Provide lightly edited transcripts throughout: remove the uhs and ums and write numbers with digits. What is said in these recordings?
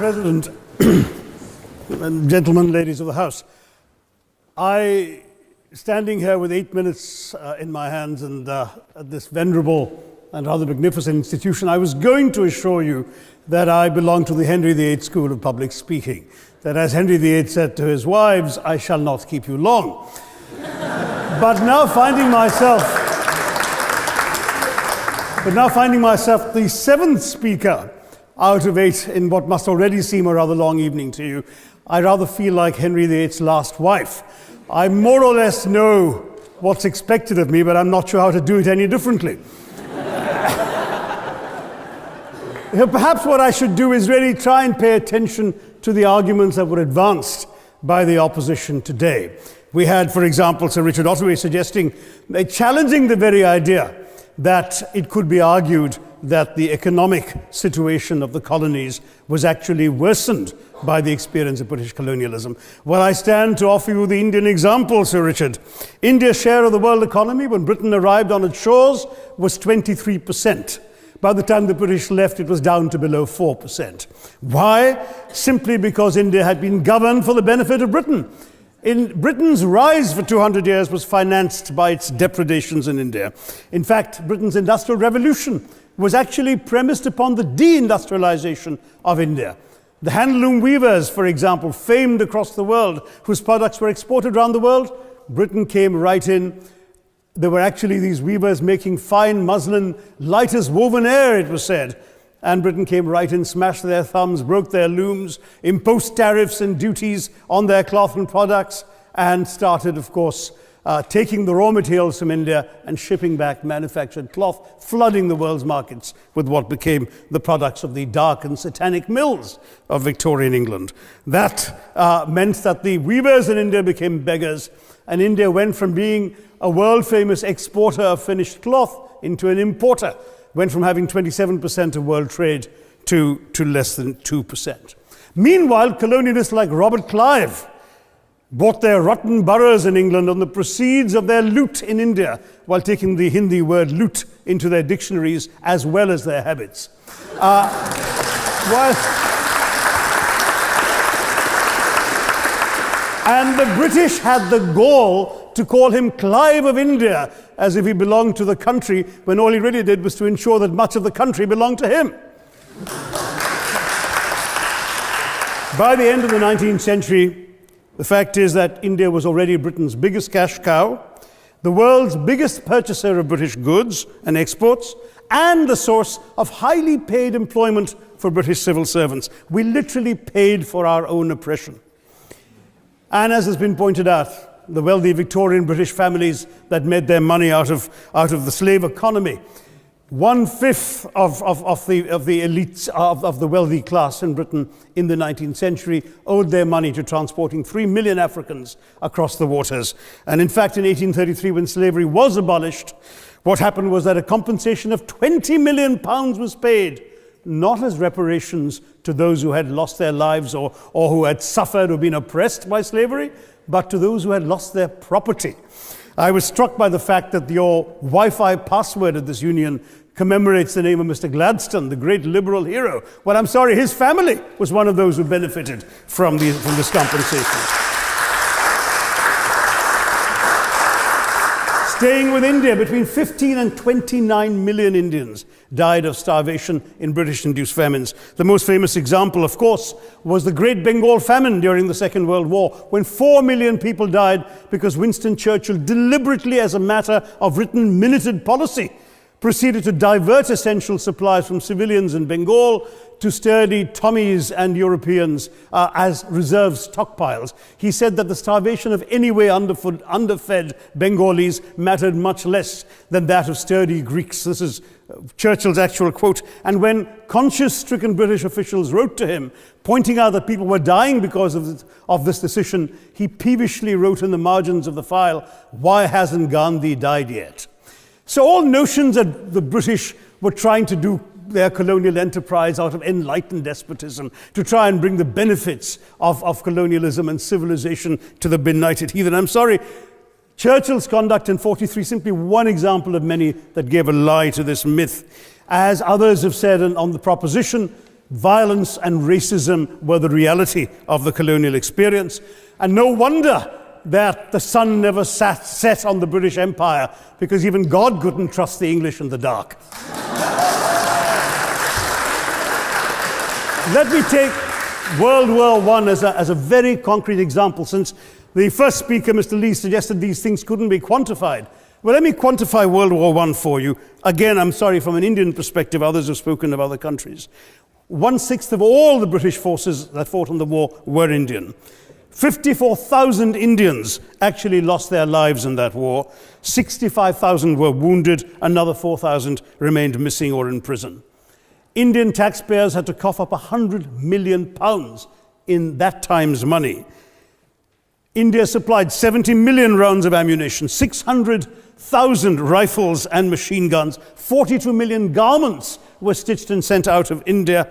President, and gentlemen, ladies of the House, standing here with 8 minutes in my hands and at this venerable and rather magnificent institution, I was going to assure you that I belong to the Henry VIII School of Public Speaking, that as Henry VIII said to his wives, I shall not keep you long. But now finding myself the seventh speaker out of 8 in what must already seem a rather long evening to you, I rather feel like Henry VIII's last wife. I more or less know what's expected of me, but I'm not sure how to do it any differently. Perhaps what I should do is really try and pay attention to the arguments that were advanced by the opposition today. We had, for example, Sir Richard Ottaway suggesting, challenging the very idea that it could be argued that the economic situation of the colonies was actually worsened by the experience of British colonialism. Well, I stand to offer you the Indian example, Sir Richard. India's share of the world economy when Britain arrived on its shores was 23%. By the time the British left, it was down to below 4%. Why? Simply because India had been governed for the benefit of Britain. Britain's rise for 200 years was financed by its depredations in India. In fact, Britain's industrial revolution was actually premised upon the deindustrialization of India. The handloom weavers, for example, famed across the world, whose products were exported around the world, Britain came right in. There were actually these weavers making fine muslin, light as woven air, it was said. And Britain came right in, smashed their thumbs, broke their looms, imposed tariffs and duties on their cloth and products, and started, of course, taking the raw materials from India and shipping back manufactured cloth, flooding the world's markets with what became the products of the dark and satanic mills of Victorian England. That meant that the weavers in India became beggars, and India went from being a world-famous exporter of finished cloth into an importer, went from having 27% of world trade to less than 2%. Meanwhile, colonialists like Robert Clive bought their rotten boroughs in England on the proceeds of their loot in India, while taking the Hindi word loot into their dictionaries as well as their habits. And the British had the gall to call him Clive of India, as if he belonged to the country, when all he really did was to ensure that much of the country belonged to him. By the end of the 19th century, the fact is that India was already Britain's biggest cash cow, the world's biggest purchaser of British goods and exports, and the source of highly paid employment for British civil servants. We literally paid for our own oppression. And as has been pointed out, the wealthy Victorian British families that made their money out of the slave economy, 1/5 of the elites of the wealthy class in Britain in the 19th century owed their money to transporting 3 million Africans across the waters. And in fact, in 1833, when slavery was abolished, what happened was that a compensation of £20 million was paid, not as reparations to those who had lost their lives or who had suffered or been oppressed by slavery, but to those who had lost their property. I was struck by the fact that your Wi-Fi password at this union commemorates the name of Mr. Gladstone, the great liberal hero. Well, I'm sorry, his family was one of those who benefited from this compensation. Staying with India, between 15 and 29 million Indians died of starvation in British-induced famines. The most famous example, of course, was the Great Bengal Famine during the Second World War, when 4 million people died because Winston Churchill, deliberately as a matter of written minuted policy, proceeded to divert essential supplies from civilians in Bengal to sturdy Tommies and Europeans as reserve stockpiles. He said that the starvation of anyway underfed Bengalis mattered much less than that of sturdy Greeks. This is Churchill's actual quote. And when conscience-stricken British officials wrote to him, pointing out that people were dying because of this decision, he peevishly wrote in the margins of the file, "Why hasn't Gandhi died yet?" So all notions that the British were trying to do their colonial enterprise out of enlightened despotism to try and bring the benefits of colonialism and civilization to the benighted heathen. I'm sorry, Churchill's conduct in 43 is simply one example of many that gave a lie to this myth. As others have said on the proposition, Violence and racism were the reality of the colonial experience. And no wonder that the sun never set on the British Empire, because even God couldn't trust the English in the dark. Let me take World War I as a very concrete example, since the first speaker, Mr. Lee, suggested these things couldn't be quantified. Well, let me quantify World War I for you. Again, I'm sorry, from an Indian perspective, others have spoken of other countries. 1/6 of all the British forces that fought in the war were Indian. 54,000 Indians actually lost their lives in that war. 65,000 were wounded. Another 4,000 remained missing or in prison. Indian taxpayers had to cough up £100 million in that time's money. India supplied 70 million rounds of ammunition, 600,000 rifles and machine guns, 42 million garments were stitched and sent out of India,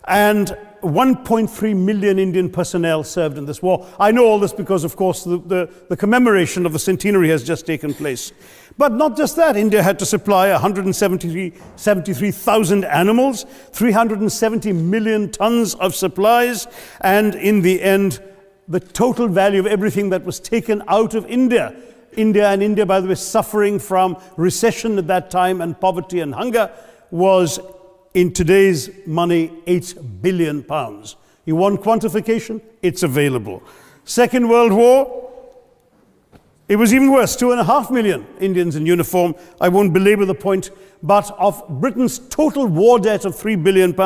and 1.3 million Indian personnel served in this war. I know all this because, of course, the commemoration of the centenary has just taken place. But not just that, India had to supply 173,000 animals, 370 million tons of supplies, and in the end, the total value of everything that was taken out of India, India, by the way, suffering from recession at that time and poverty and hunger, was, in today's money, £8 billion. You want quantification? It's available. Second World War, it was even worse, 2.5 million Indians in uniform. I won't belabor the point, but of Britain's total war debt of £3 billion,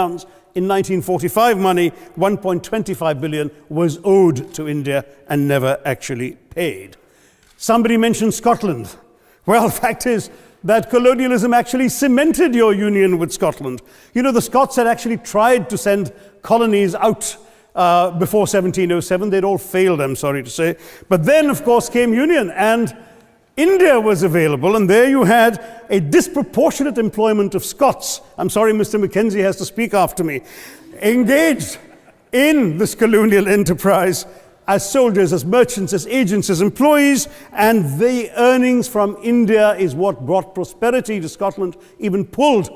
in 1945 money, 1.25 billion was owed to India and never actually paid. Somebody mentioned Scotland. Well, the fact is that colonialism actually cemented your union with Scotland. You know, the Scots had actually tried to send colonies out before 1707. They'd all failed, I'm sorry to say. But then, of course, came union, and India was available, and there you had a disproportionate employment of Scots. I'm sorry, Mr. Mackenzie has to speak after me. Engaged in this colonial enterprise as soldiers, as merchants, as agents, as employees, and the earnings from India is what brought prosperity to Scotland, even pulled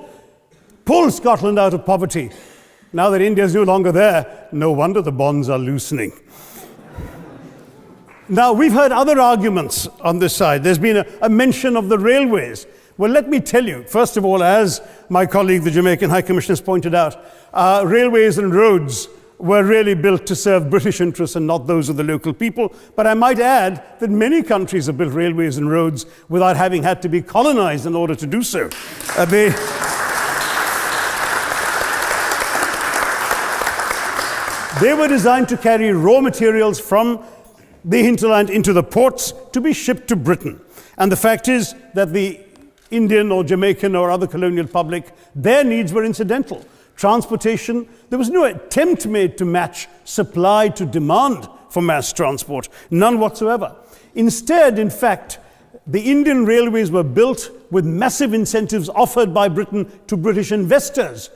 Scotland out of poverty. Now that India is no longer there, no wonder the bonds are loosening. Now, we've heard other arguments on this side. There's been a mention of the railways. Well, let me tell you, first of all, as my colleague, the Jamaican High Commissioner, has pointed out, railways and roads were really built to serve British interests and not those of the local people. But I might add that many countries have built railways and roads without having had to be colonized in order to do so. They were designed to carry raw materials from the hinterland into the ports to be shipped to Britain. And the fact is that the Indian or Jamaican or other colonial public, their needs were incidental. Transportation, there was no attempt made to match supply to demand for mass transport, none whatsoever. Instead, in fact, the Indian railways were built with massive incentives offered by Britain to British investors,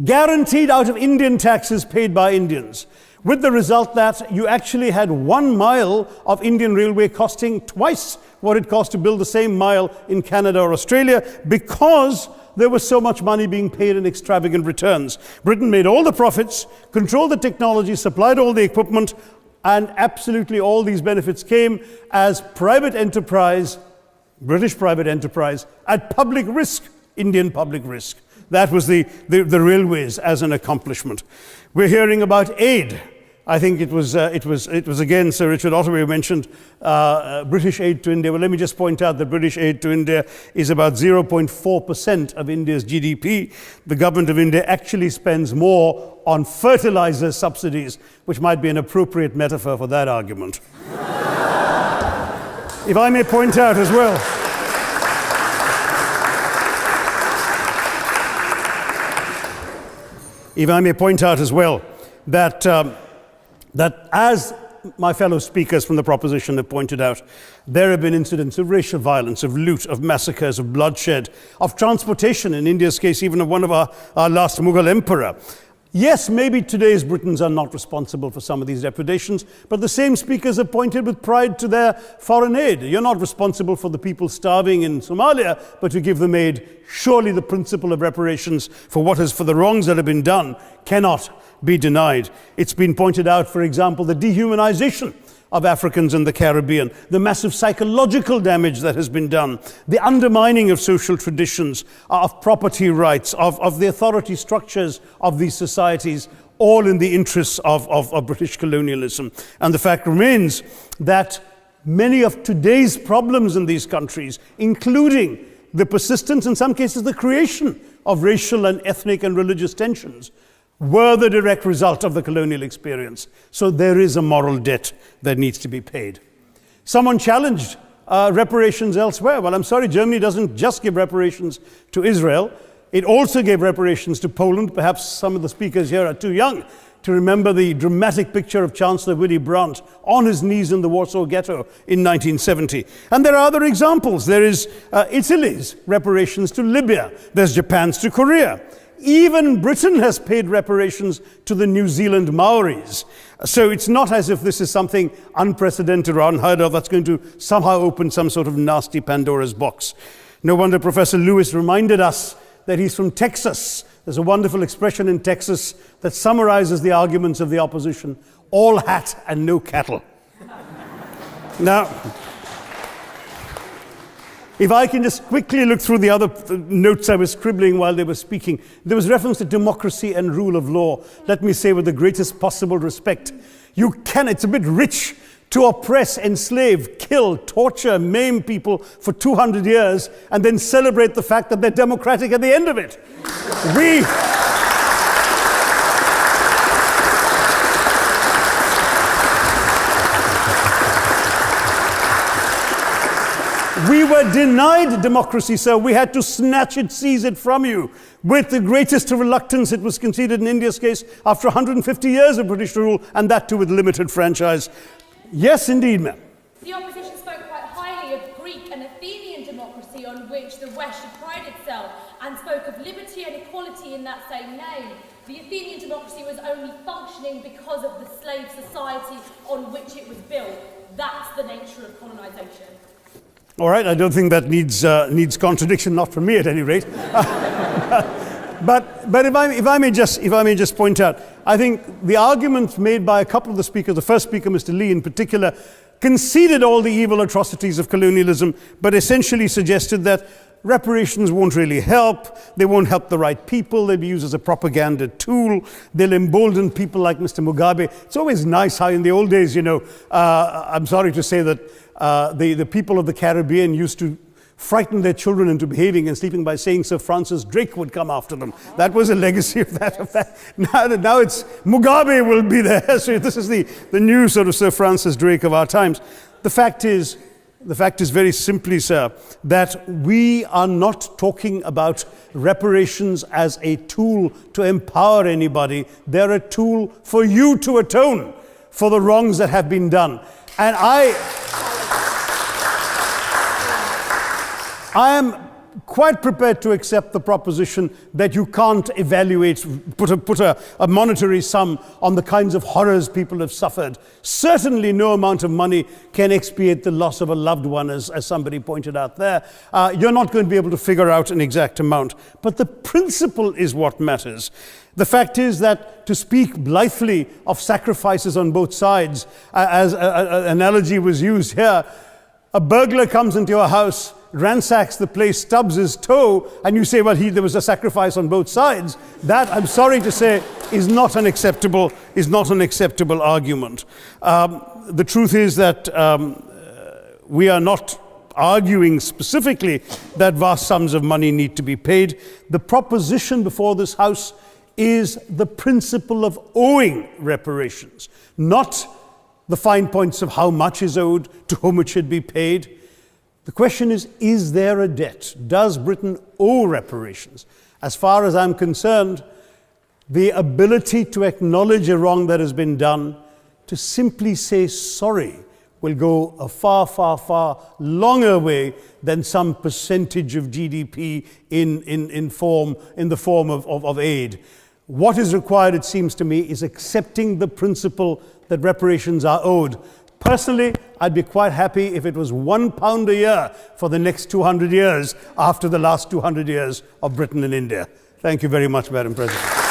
guaranteed out of Indian taxes paid by Indians, with the result that you actually had 1 mile of Indian railway costing twice what it cost to build the same mile in Canada or Australia, because there was so much money being paid in extravagant returns. Britain made all the profits, controlled the technology, supplied all the equipment, and absolutely all these benefits came as private enterprise, British private enterprise, at public risk, Indian public risk. That was the railways as an accomplishment. We're hearing about aid. I think it was again Sir Richard Ottaway who mentioned British aid to India. Well, let me just point out that British aid to India is about 0.4% of India's GDP. The government of India actually spends more on fertilizer subsidies, which might be an appropriate metaphor for that argument. If I may point out as well, that as my fellow speakers from the proposition have pointed out, there have been incidents of racial violence, of loot, of massacres, of bloodshed, of transportation, in India's case, even of one of our last Mughal emperor. Yes, maybe today's Britons are not responsible for some of these depredations, but the same speakers have pointed with pride to their foreign aid. You're not responsible for the people starving in Somalia, but you give them aid. Surely the principle of reparations for the wrongs that have been done cannot be denied. It's been pointed out, for example, the dehumanization of Africans in the Caribbean, the massive psychological damage that has been done, the undermining of social traditions, of property rights, of the authority structures of these societies, all in the interests of British colonialism. And the fact remains that many of today's problems in these countries, including the persistence, in some cases the creation of racial and ethnic and religious tensions, were the direct result of the colonial experience. So there is a moral debt that needs to be paid. Someone challenged reparations elsewhere. Well, I'm sorry, Germany doesn't just give reparations to Israel. It also gave reparations to Poland. Perhaps some of the speakers here are too young to remember the dramatic picture of Chancellor Willy Brandt on his knees in the Warsaw Ghetto in 1970. And there are other examples. There is Italy's reparations to Libya. There's Japan's to Korea. Even Britain has paid reparations to the New Zealand Maoris. So it's not as if this is something unprecedented or unheard of that's going to somehow open some sort of nasty Pandora's box. No wonder Professor Lewis reminded us that he's from Texas. There's a wonderful expression in Texas that summarizes the arguments of the opposition: all hat and no cattle. Now, if I can just quickly look through the other notes I was scribbling while they were speaking, there was reference to democracy and rule of law. Let me say with the greatest possible respect, it's a bit rich to oppress, enslave, kill, torture, maim people for 200 years and then celebrate the fact that they're democratic at the end of it. We were denied democracy, sir. We had to snatch it, seize it from you. With the greatest reluctance, it was conceded in India's case after 150 years of British rule, and that too with limited franchise. Yes, indeed, ma'am. The opposition spoke quite highly of Greek and Athenian democracy on which the West should pride itself, and spoke of liberty and equality in that same name. The Athenian democracy was only functioning because of the slave society on which it was built. That's the nature of colonisation. All right, I don't think that needs contradiction, not from me at any rate. But if I may just point out, I think the arguments made by a couple of the speakers, the first speaker, Mr. Lee in particular, conceded all the evil atrocities of colonialism, but essentially suggested that reparations won't really help. They won't help the right people. They'll be used as a propaganda tool. They'll embolden people like Mr. Mugabe. It's always nice how in the old days, I'm sorry to say that the people of the Caribbean used to frighten their children into behaving and sleeping by saying Sir Francis Drake would come after them. That was a legacy of that. Now it's Mugabe will be there. So this is the new sort of Sir Francis Drake of our times. The fact is very simply, sir, that we are not talking about reparations as a tool to empower anybody. They're a tool for you to atone for the wrongs that have been done. And I am quite prepared to accept the proposition that you can't put a monetary sum on the kinds of horrors people have suffered. Certainly no amount of money can expiate the loss of a loved one, as somebody pointed out there. You're not going to be able to figure out an exact amount, but the principle is what matters. The fact is that to speak blithely of sacrifices on both sides, as an analogy was used here, a burglar comes into your house, ransacks the place, stubs his toe, and you say, well, there was a sacrifice on both sides. That, I'm sorry to say, is not an acceptable argument. The truth is that we are not arguing specifically that vast sums of money need to be paid. The proposition before this House is the principle of owing reparations, not the fine points of how much is owed, to whom it should be paid. The question is there a debt? Does Britain owe reparations? As far as I'm concerned, the ability to acknowledge a wrong that has been done, to simply say sorry, will go a far, far, far longer way than some percentage of GDP in the form of aid. What is required, it seems to me, is accepting the principle that reparations are owed. Personally, I'd be quite happy if it was £1 a year for the next 200 years after the last 200 years of Britain and India. Thank you very much, Madam President.